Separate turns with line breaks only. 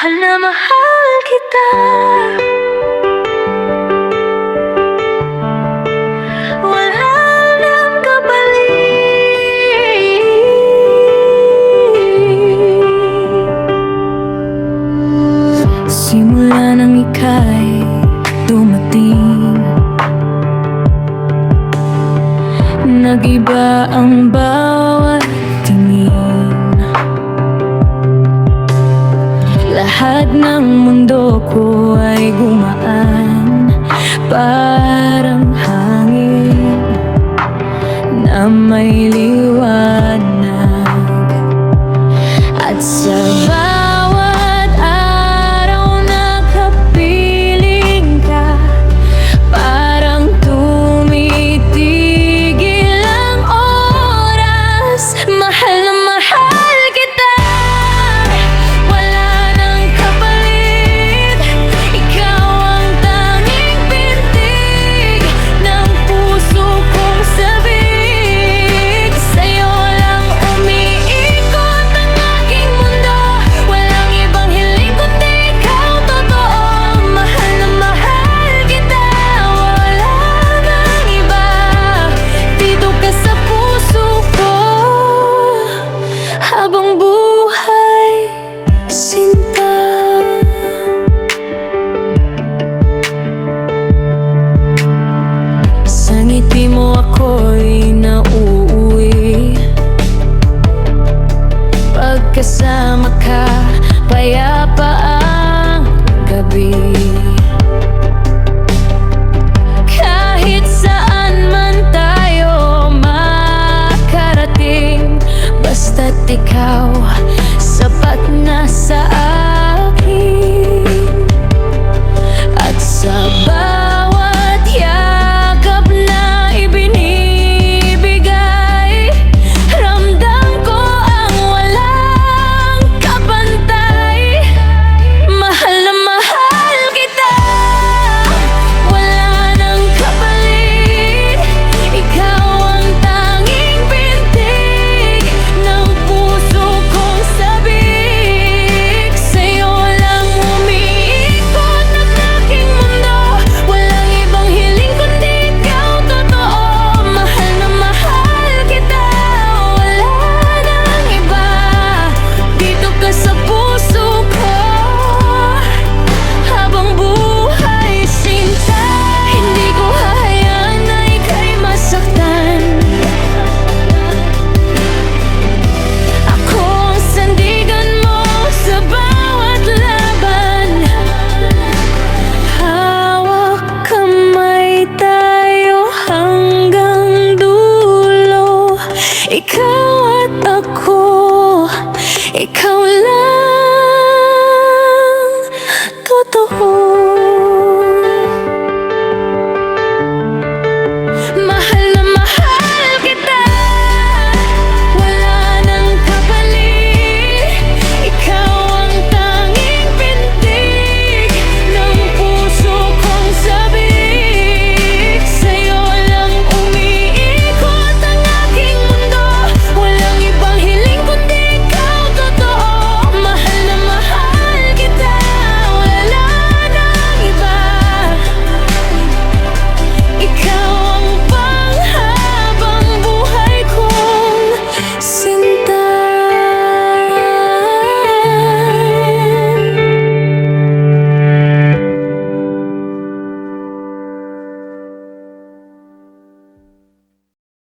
Mahal na mahal kita. Wala nang kapalit. Simula nang ika'y dumating, nag-iba ang bawat tingin. Lahat ng mundo ko ay gumaan, parang hangin na may liwanag. At sa bawat araw na kapiling ka, parang tumitigil ang oras. Mahal na mahal kita. Wala nang kapalit. Ikaw ang tanging bintig ng puso kong sabik. Sa'yo lang umiikot ang aking mundo. Walang ibang hiling kundi ikaw totoo. Mahal na mahal kita. Wala nang iba. Dito ka sa puso ko habang buhay, sinta. Sa ngiti mo ako'y nauuwi. Pagkasama ka, payapa ang gabi. Kahit saan man tayo makarating, basta't ikaw sapat na sa akin. At sa bawat yakap na ibinibigay, ramdam ko ang walang kapantay. Mahal na mahal kita. Wala nang kapalit. Ikaw ang tanging bintig ng puso kong sabik. Sa'yo lang umiikot ang aking mundo. Walang ibang hiling kundi ikaw totoo. Mahal na mahal kita. Wala nang iba. Dito ka sa puso ko habang buhay, sinta. Hindi ko hahayaan na ika'y masaktan. Ako ang sandigan mo sa bawat laban. Hawak kamay tayo hanggang dulo. Ikaw at ako, ikaw lang totoo.